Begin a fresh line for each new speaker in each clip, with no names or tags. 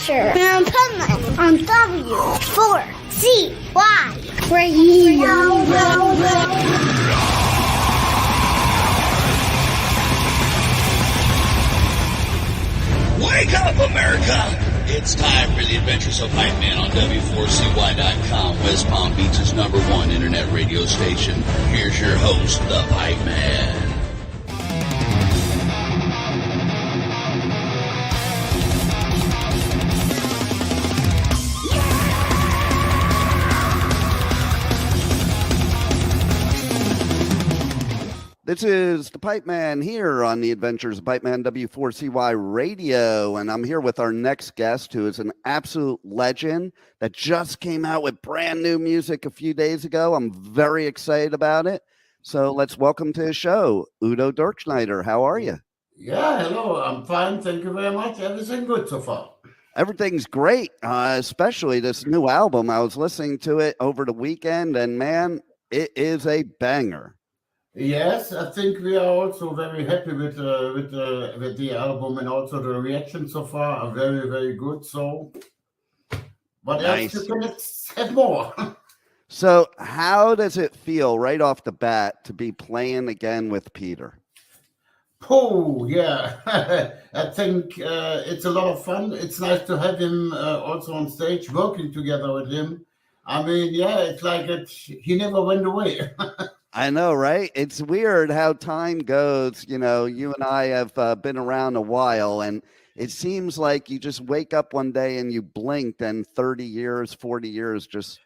Thrasher and Pipeman on W4CY Radio.
Wake up, America! It's time for the Adventures of Pipeman on W4CY.com, West Palm Beach's #1 internet radio station. Here's your host, the Pipeman.
This is the Pipeman here on the Adventures of Pipeman W4CY Radio, and I'm here with our next guest, who is an absolute legend that just came out with brand new music a few days ago. I'm very excited about it. So let's welcome to the show, U.D.O. Dirkschneider. How are you?
Yeah, hello. I'm fine. Thank you very much. Everything good so far.
Everything's great, especially this new album. I was listening to it over the weekend, and man, it is a banger.
Yes, I think we are also very happy with the album, and also the reaction so far are very, very good. So, what else you can have more?
So, how does it feel right off the bat to be playing again with Peter?
Oh, yeah. I think it's a lot of fun. It's nice to have him also on stage, working together with him. I mean, yeah, it's like he never went away.
I know, right? It's weird how time goes. You know, you and I have been around a while, and it seems like you just wake up one day and you blinked and 30 years, 40 years just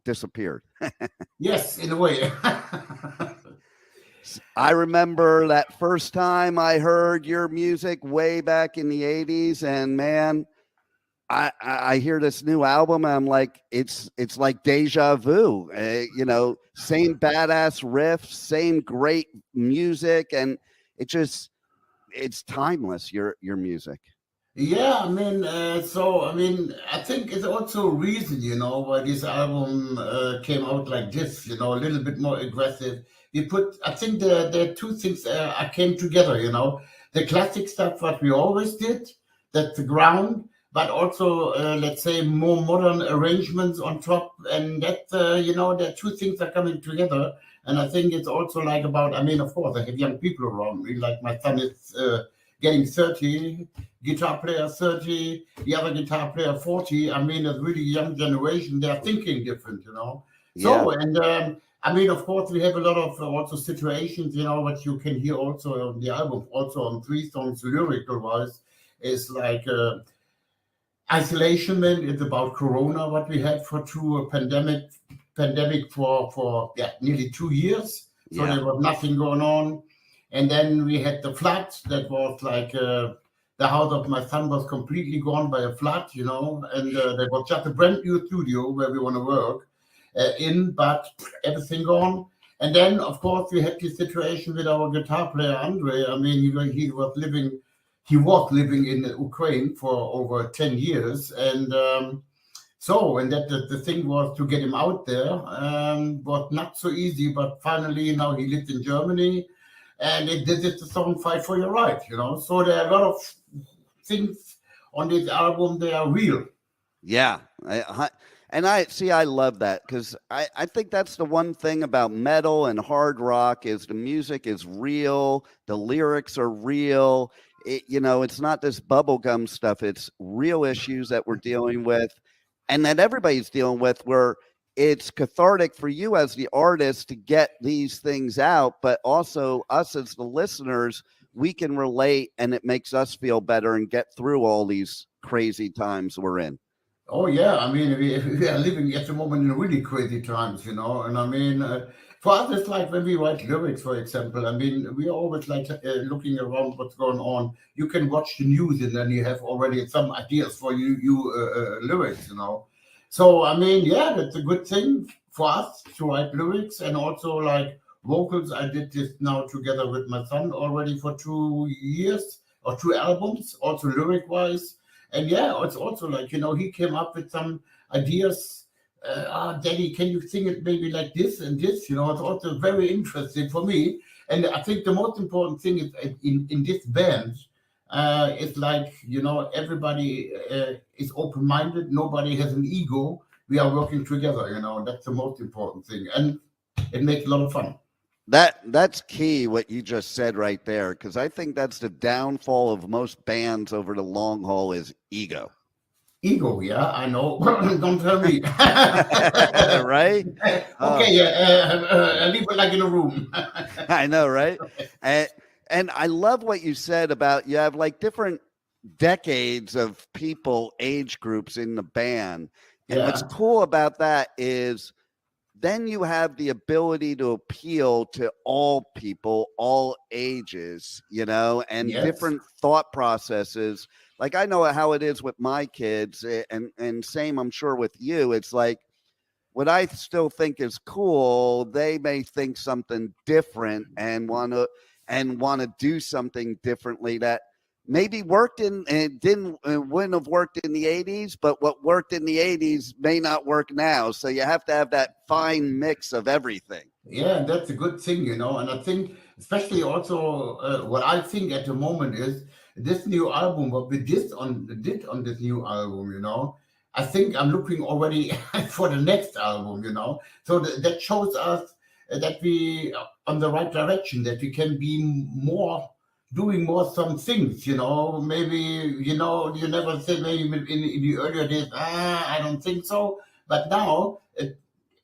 disappeared.
Yes, in a way.
I remember that first time I heard your music way back in the 80s, and man, I hear this new album and I'm like, it's like deja vu, you know, same badass riffs, same great music. And it's timeless, your music.
Yeah, I mean, I think it's also a reason, you know, why this album came out like this, you know, a little bit more aggressive. I think there are two things came together, you know, the classic stuff, what we always did, that's the ground, but also, let's say, more modern arrangements on top. And that, you know, the two things are coming together. And I think it's also like about, I mean, of course, I have young people around me. Like my son is getting 30, guitar player 30, the other guitar player 40. I mean, a really young generation. They're thinking different, you know. Yeah. So, and I mean, of course, we have a lot of also situations, you know, what you can hear also on the album, also on 3 songs, lyrical-wise, is like... isolation, it's about Corona, what we had for a pandemic for nearly 2 years. So there was nothing going on. And then we had the flood that was like the house of my son was completely gone by a flood, you know, and there was just a brand new studio where we want to work but everything gone. And then, of course, we had this situation with our guitar player, Andre. I mean, he was living in Ukraine for over 10 years. And that the thing was to get him out there was not so easy, but finally now he lives in Germany, and it did the song Fight for Your Right, you know. So there are a lot of things on this album, they are real.
Yeah. I love that, because I think that's the one thing about metal and hard rock is the music is real, the lyrics are real. It's not this bubblegum stuff. It's real issues that we're dealing with and that everybody's dealing with, where it's cathartic for you as the artist to get these things out, but also us as the listeners, we can relate, and it makes us feel better and get through all these crazy times we're in.
Oh, yeah. I mean, we are living at the moment in really crazy times, you know. And I mean, for us, it's like when we write lyrics, for example. I mean, we are always like looking around what's going on. You can watch the news and then you have already some ideas for you lyrics, you know. So, I mean, yeah, that's a good thing for us to write lyrics, and also like vocals. I did this now together with my son already for 2 years or 2 albums, also lyric-wise. And yeah, it's also like, you know, he came up with some ideas. Daddy, can you sing it maybe like this and this? You know, it's also very interesting for me. And I think the most important thing is in this band, It's like, everybody is open-minded. Nobody has an ego. We are working together. That's the most important thing, and it makes a lot of fun.
That's key, what you just said right there, because I think that's the downfall of most bands over the long haul is ego.
Ego, yeah, I know. Don't tell me.
Right?
Okay, yeah, leave it like in a room.
I know, right? And I love what you said about you have like different decades of people, age groups in the band. And what's
Yeah,
cool about that is then you have the ability to appeal to all people, all ages, and
yes,
different thought processes. Like I know how it is with my kids, and same, I'm sure, with you. It's like what I still think is cool, they may think something different and want to do something differently that maybe worked in and wouldn't have worked in the 80s, but what worked in the 80s may not work now. So you have to have that fine mix of everything.
yeah, that's a good thing, and I think, especially also, what I think at the moment is this new album, what we did on this new album, I think I'm looking already for the next album, so that shows us that we are on the right direction, that we can be more doing more some things, maybe, you never said maybe in the earlier days, I don't think so, but now it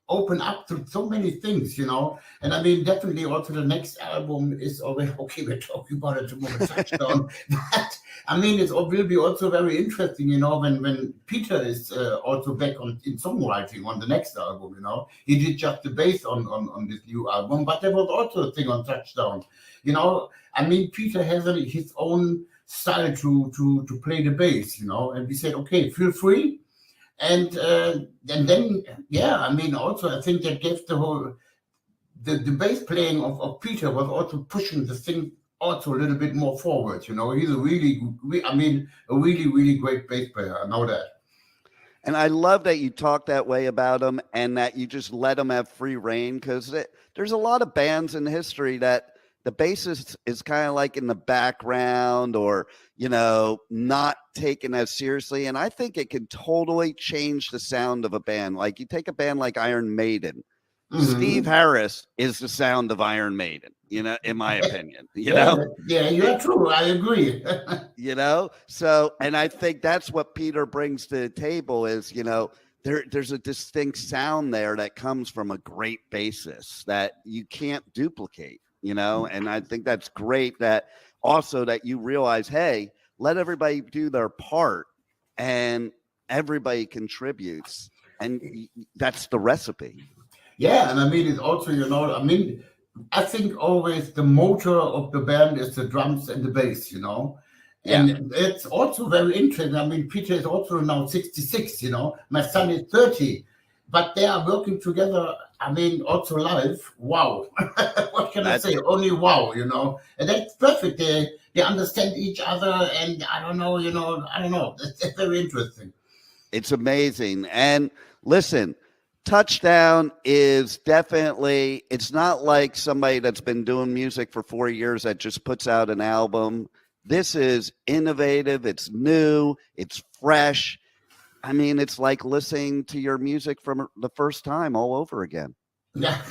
open up to so many things, and I mean, definitely also the next album is already, okay, we're talking about it tomorrow, Touchdown, but I mean, it will be also very interesting, when Peter is also back in songwriting on the next album, he did just the bass on this new album, but there was also a thing on Touchdown, I mean, Peter has his own style to play the bass, and we said, okay, feel free. And then, yeah, I mean, also I think that gave the bass playing of Peter was also pushing the thing also a little bit more forward. He's a really great bass player. I know that.
And I love that you talk that way about him and that you just let him have free reign, because there's a lot of bands in history that the bassist is kind of like in the background or, not taken as seriously. And I think it can totally change the sound of a band. Like you take a band like Iron Maiden, Steve Harris is the sound of Iron Maiden, in my opinion,
Yeah, you're true. I agree.
So, and I think that's what Peter brings to the table is, there's a distinct sound there that comes from a great bassist that you can't duplicate. And I think that's great that also that you realize, hey, let everybody do their part and everybody contributes. And that's the recipe.
Yeah. And I mean, it's also, I think always the motor of the band is the drums and the bass, And it's also very interesting. I mean, Peter is also now 66, my son is 30. But they are working together, I mean, also live. Wow. What can I say? Only wow, And that's perfect. They understand each other. And I don't know. That's very interesting.
It's amazing. And listen, Touchdown is definitely, it's not like somebody that's been doing music for 4 years that just puts out an album. This is innovative. It's new. It's fresh. I mean, it's like listening to your music from the first time all over again.
Yeah,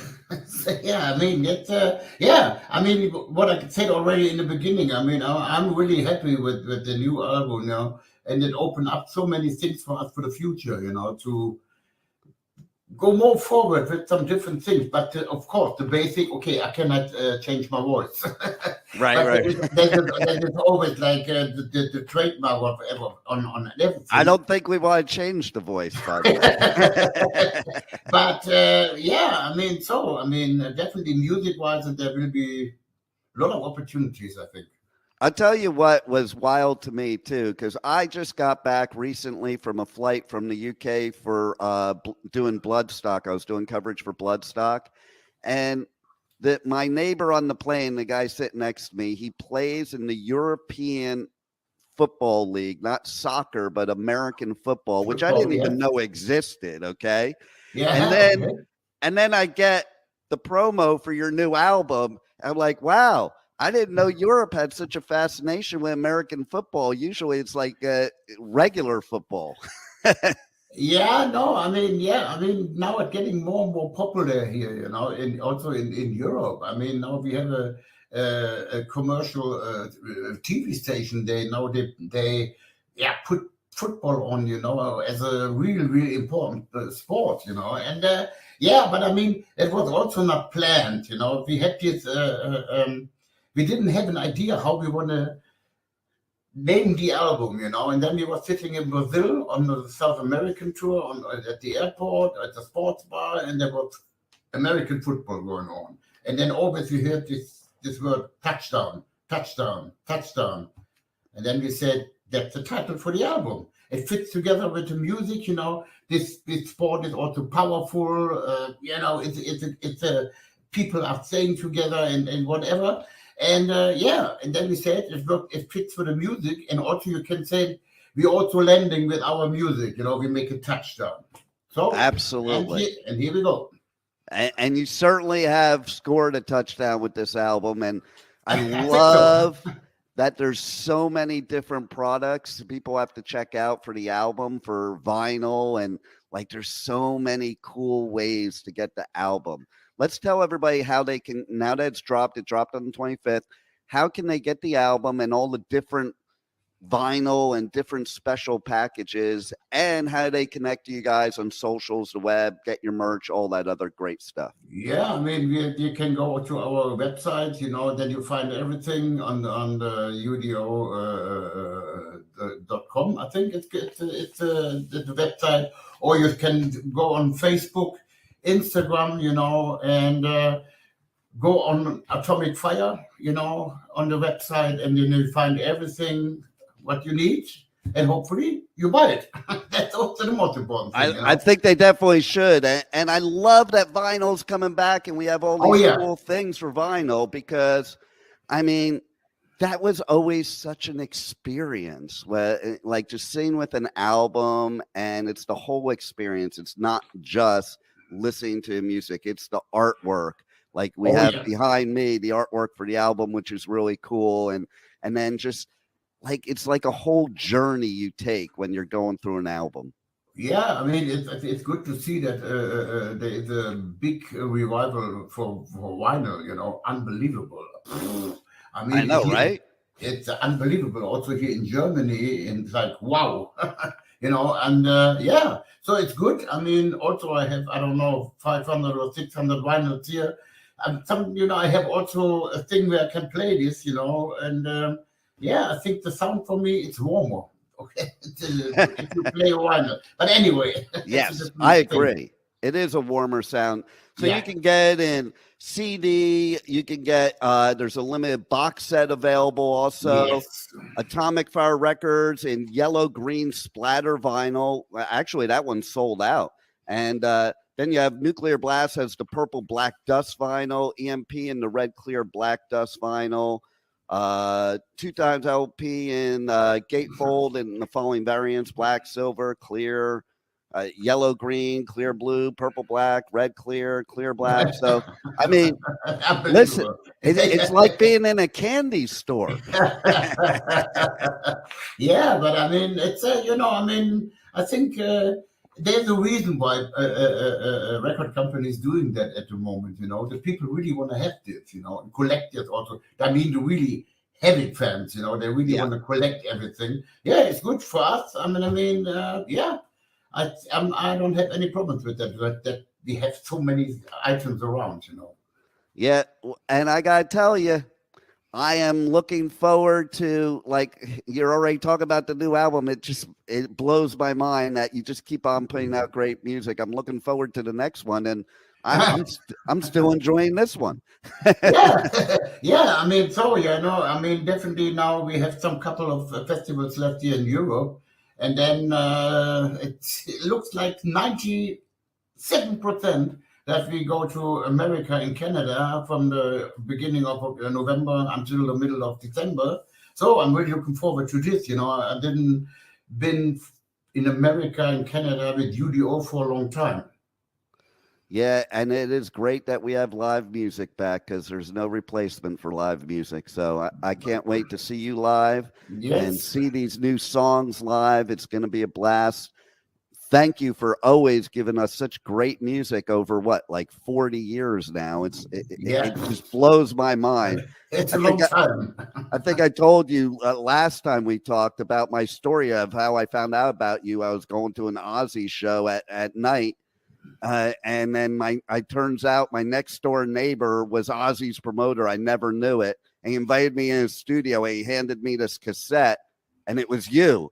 yeah. I mean, it's yeah. I mean, what I said already in the beginning. I mean, I'm really happy with the new album, and it opened up so many things for us for the future, to go more forward with some different things. But of course, the basic. Okay, I cannot change my voice.
Right.
There's always like the trademark of on everything.
I don't think we want to change the voice, by the way.
But yeah, I mean, definitely music-wise, there will be a lot of opportunities, I think.
I'll tell you what was wild to me, too, because I just got back recently from a flight from the UK for doing Bloodstock. I was doing coverage for Bloodstock. And my neighbor on the plane, the guy sitting next to me, he plays in the European Football League, not soccer, but American football, which I didn't even know existed, okay?
Yeah.
And then I get the promo for your new album. I'm like, wow. I didn't know Europe had such a fascination with American football. Usually it's like regular football.
Yeah, no, I mean, now it's getting more and more popular here, and also in Europe. I mean, now we have a commercial TV station. They put football on, as a really important sport, and but I mean, it was also not planned, We had this, we didn't have an idea how we want to name the album, and then we were sitting in Brazil on the South American tour at the airport, at the sports bar, and there was American football going on. And then always we heard this word touchdown, touchdown, touchdown. And then we said, that's the title for the album. It fits together with the music, This sport is also powerful, it's people are staying together and whatever. And and then we said it fits for the music, and also you can say we're also landing with our music. We make a touchdown. So
absolutely,
and here we go.
And you certainly have scored a touchdown with this album, and I love that there's so many different products people have to check out for the album, for vinyl, and like there's so many cool ways to get the album. Let's tell everybody how they can, now that it dropped on the 25th, how can they get the album and all the different vinyl and different special packages, and how they connect to you guys on socials, the web, get your merch, all that other great stuff.
Yeah, I mean, you can go to our website, then you find everything on the UDO.com. I think it's the website, or you can go on Facebook, Instagram, and go on Atomic Fire, on the website, and then you find everything what you need, and hopefully you buy it. That's also the most important thing.
I think they definitely should, and I love that vinyl's coming back, and we have all these cool things for vinyl, because I mean, that was always such an experience, where like just sitting with an album, and it's the whole experience. It's not just listening to music, it's the artwork. Like we have behind me the artwork for the album, which is really cool, and then just like it's like a whole journey you take when you're going through an album.
Yeah, I mean, it's good to see that there is a big revival for vinyl, unbelievable. I mean,
I know, right?
It's unbelievable. Also here in Germany, and it's like, wow, so it's good. I mean, also I have, I don't know, 500 or 600 vinyls here. And I have also a thing where I can play this, and I think the sound for me, it's warmer. Okay, if you play a vinyl. But anyway.
Yes, I agree. It is a warmer sound. So you can get in CD, you can get, there's a limited box set available also.
Yes.
Atomic Fire Records in yellow, green splatter vinyl. Actually, that one's sold out. And then you have Nuclear Blast has the purple black dust vinyl, EMP in the red clear black dust vinyl, 2x LP in gatefold in the following variants: black, silver, clear, yellow, green, clear blue, purple black, red clear, clear black. So I mean, listen, it's like being in a candy store.
Yeah, but I mean, it's I think there's a reason why record companies doing that at the moment. The people really want to have this, and collect it also. I mean, the really heavy fans, they really want to collect everything. Yeah, it's good for us. I don't have any problems with that we have so many items around,
Yeah, and I gotta tell you, I am looking forward to, like, you're already talking about the new album. It blows my mind that you just keep on putting out great music. I'm looking forward to the next one, and I'm still enjoying this one.
Definitely now we have some couple of festivals left here in Europe, and then it looks like 97% that we go to America and Canada from the beginning of November until the middle of December. So I'm really looking forward to this. I didn't been in America and Canada with U.D.O for a long time.
Yeah, and it is great that we have live music back because there's no replacement for live music. So I can't wait to see you live and see these new songs live. It's going to be a blast. Thank you for always giving us such great music over like 40 years now. It just blows my mind.
It's a long time.
I think I told you last time we talked about my story of how I found out about you. I was going to an Ozzy show at night. And then it turns out my next door neighbor was Ozzy's promoter. I never knew it. And he invited me in his studio. And he handed me this cassette, and it was you.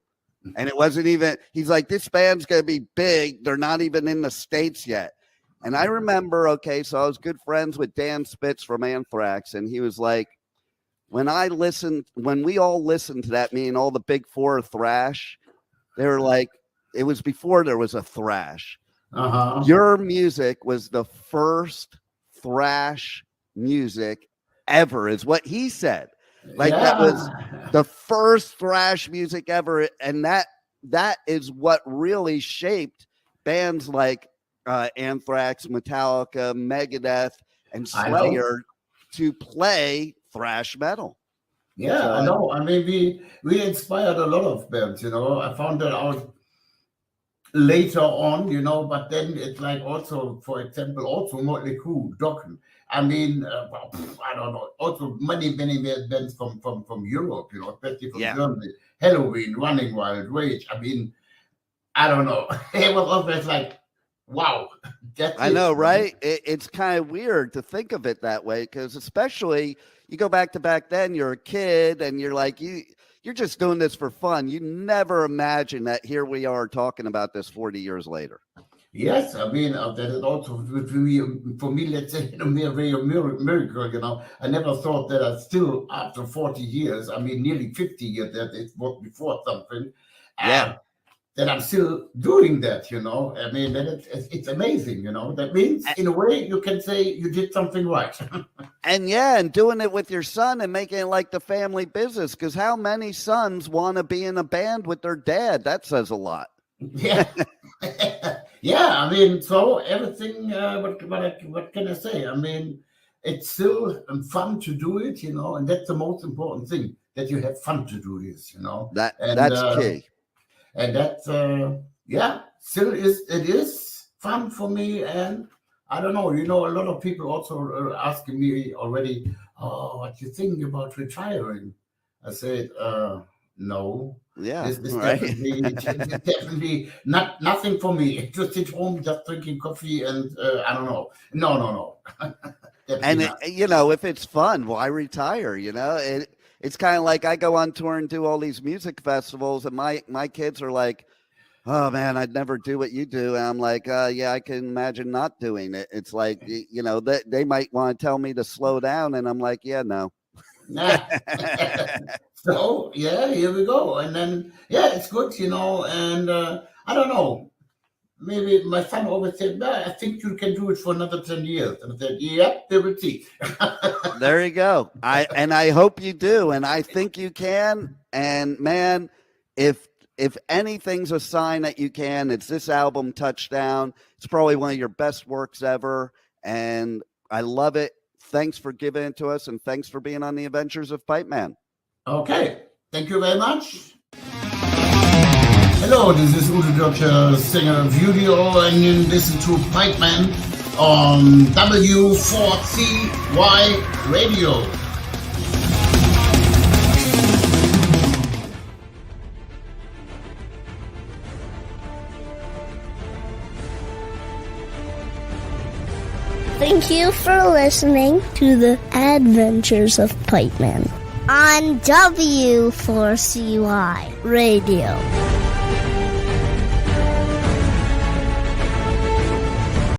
And it wasn't even, he's like, this band's going to be big. They're not even in the States yet. And I remember, so I was good friends with Dan Spitz from Anthrax. And he was like, when we all listened to that, me and all the big four of thrash, they were like, it was before there was a thrash.
Uh-huh.
Your music was the first thrash music ever, is what he said. That was the first thrash music ever, and that is what really shaped bands like Anthrax, Metallica, Megadeth, and Slayer to play thrash metal.
Yeah, so, I know. I mean, we inspired a lot of bands. I found that out later on, but then it's like also, for example, also Motley Crue, Dokken. I mean, I don't know. Also, many bands from Europe, especially from Germany. Halloween, Running Wild, Rage. I mean, I don't know. It was always like, wow.
I know, right? It's kind of weird to think of it that way because especially you go back then, you're a kid and you're like, you're just doing this for fun. You never imagine that here we are talking about this 40 years later.
Yes, I mean, that is also for me, let's say, a miracle, I never thought that I still, after 40 years, I mean, nearly 50 years, that it was before something, that I'm still doing that, I mean, that it's amazing, that means, in a way, you can say you did something right.
And doing it with your son and making it like the family business, because how many sons want to be in a band with their dad? That says a lot.
Yeah. Yeah, I mean, so everything, what can I say? I mean, it's still fun to do it, and that's the most important thing, that you have fun to do this,
That's key.
And that's, still it is fun for me. And I don't know, a lot of people also are asking me already, what you think about retiring? I said, no.
Yeah,
it's definitely nothing for me. Just at home, just drinking coffee, and I don't know. No.
And if it's fun, why retire? It's kind of like I go on tour and do all these music festivals, and my kids are like, "Oh man, I'd never do what you do." And I'm like, "Yeah, I can imagine not doing it." It's like they might want to tell me to slow down, and I'm like, "Yeah, no."
So here we go, and then it's good, and I don't know, maybe my son always said, I think you can do it for another 10 years, and I said, they will see.
There you go. I hope you do, and I think you can. And man, if anything's a sign that you can, it's this album, Touchdown. It's probably one of your best works ever, and I love it. Thanks for giving it to us, and thanks for being on the Adventures of Pipeman.
Okay, thank you very much. Hello, this is Udo Dr. singer of U.D.O, and you listen to Pipeman on W4CY Radio.
Thank you for listening to the Adventures of Pipeman on W4CY Radio.